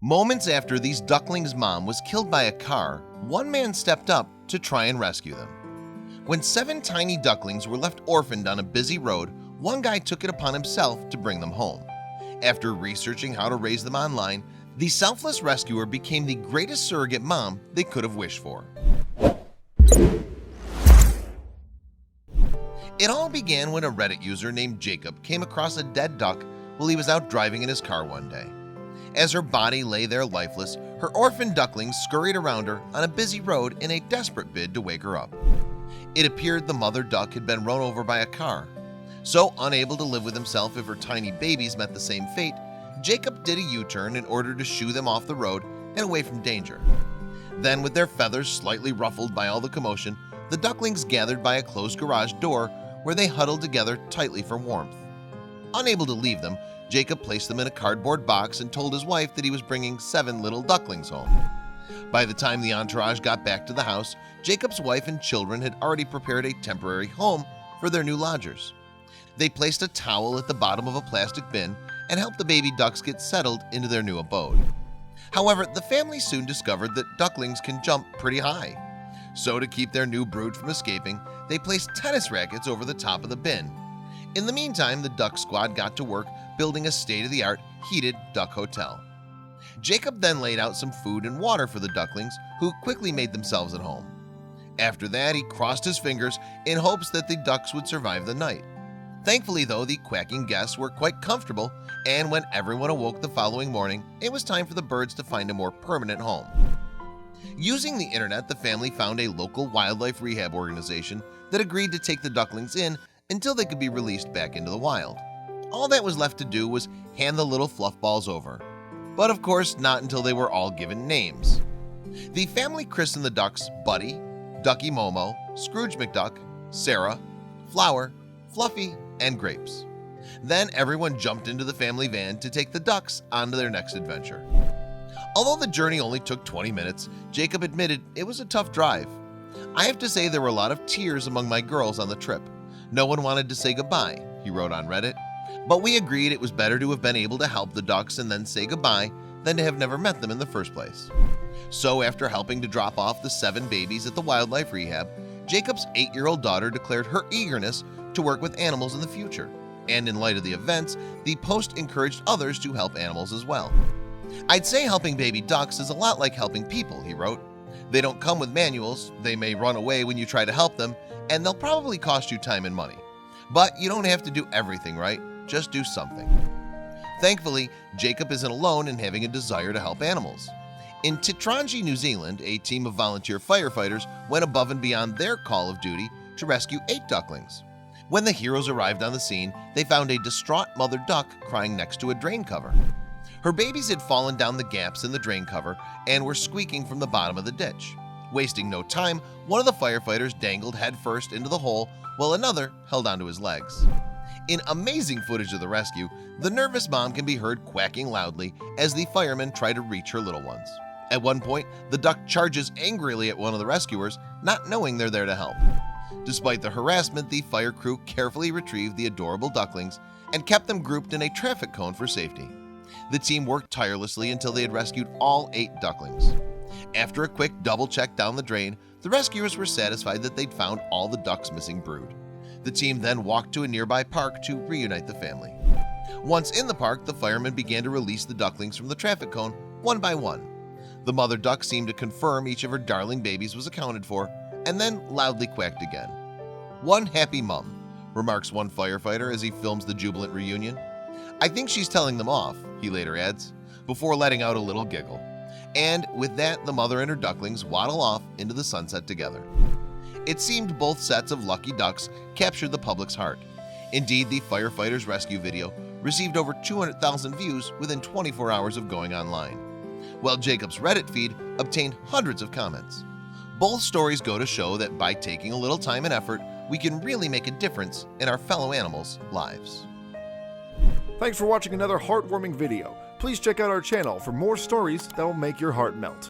Moments after these ducklings' mom was killed by a car, one man stepped up to try and rescue them. When 7 tiny ducklings were left orphaned on a busy road, one guy took it upon himself to bring them home. After researching how to raise them online, the selfless rescuer became the greatest surrogate mom they could have wished for. It all began when a Reddit user named Jacob came across a dead duck while he was out driving in his car one day. As her body lay there lifeless, her orphan ducklings scurried around her on a busy road in a desperate bid to wake her up. It appeared the mother duck had been run over by a car. So unable to live with himself if her tiny babies met the same fate, Jacob did a U-turn in order to shoo them off the road and away from danger. Then, with their feathers slightly ruffled by all the commotion, the ducklings gathered by a closed garage door where they huddled together tightly for warmth. Unable to leave them, Jacob placed them in a cardboard box and told his wife that he was bringing 7 little ducklings home. By the time the entourage got back to the house, Jacob's wife and children had already prepared a temporary home for their new lodgers. They placed a towel at the bottom of a plastic bin and helped the baby ducks get settled into their new abode. However, the family soon discovered that ducklings can jump pretty high. So to keep their new brood from escaping, they placed tennis rackets over the top of the bin. In the meantime, the duck squad got to work building a state-of-the-art heated duck hotel. Jacob then laid out some food and water for the ducklings, who quickly made themselves at home. After that, he crossed his fingers in hopes that the ducks would survive the night. Thankfully, though, the quacking guests were quite comfortable, and when everyone awoke the following morning, it was time for the birds to find a more permanent home. Using the internet, the family found a local wildlife rehab organization that agreed to take the ducklings in until they could be released back into the wild. All that was left to do was hand the little fluff balls over. But of course, not until they were all given names. The family christened the ducks Buddy, Ducky Momo, Scrooge McDuck, Sarah, Flower, Fluffy, and Grapes. Then everyone jumped into the family van to take the ducks on to their next adventure. Although the journey only took 20 minutes, Jacob admitted it was a tough drive. "I have to say there were a lot of tears among my girls on the trip. No one wanted to say goodbye," he wrote on Reddit. "But we agreed it was better to have been able to help the ducks and then say goodbye than to have never met them in the first place." So after helping to drop off the 7 babies at the wildlife rehab, Jacob's 8-year-old daughter declared her eagerness to work with animals in the future. And in light of the events, the post encouraged others to help animals as well. "I'd say helping baby ducks is a lot like helping people," he wrote. "They don't come with manuals, they may run away when you try to help them, and they'll probably cost you time and money. But you don't have to do everything right, just do something." Thankfully, Jacob isn't alone in having a desire to help animals. In Titrangi, New Zealand, a team of volunteer firefighters went above and beyond their call of duty to rescue 8 ducklings. When the heroes arrived on the scene, they found a distraught mother duck crying next to a drain cover. Her babies had fallen down the gaps in the drain cover and were squeaking from the bottom of the ditch. Wasting no time, one of the firefighters dangled headfirst into the hole while another held onto his legs. In amazing footage of the rescue, the nervous mom can be heard quacking loudly as the firemen try to reach her little ones. At one point, the duck charges angrily at one of the rescuers, not knowing they're there to help. Despite the harassment, the fire crew carefully retrieved the adorable ducklings and kept them grouped in a traffic cone for safety. The team worked tirelessly until they had rescued all 8 ducklings. After a quick double check down the drain, the rescuers were satisfied that they'd found all the ducks' missing brood. The team then walked to a nearby park to reunite the family. Once in the park, the firemen began to release the ducklings from the traffic cone one by one. The mother duck seemed to confirm each of her darling babies was accounted for, and then loudly quacked again. "One happy mum," remarks one firefighter as he films the jubilant reunion. "I think she's telling them off," he later adds, before letting out a little giggle. And with that, the mother and her ducklings waddle off into the sunset together. It seemed both sets of lucky ducks captured the public's heart. Indeed, the firefighters' rescue video received over 200,000 views within 24 hours of going online, while Jacob's Reddit feed obtained hundreds of comments. Both stories go to show that by taking a little time and effort, we can really make a difference in our fellow animals' lives. Thanks for watching another heartwarming video. Please check out our channel for more stories that will make your heart melt.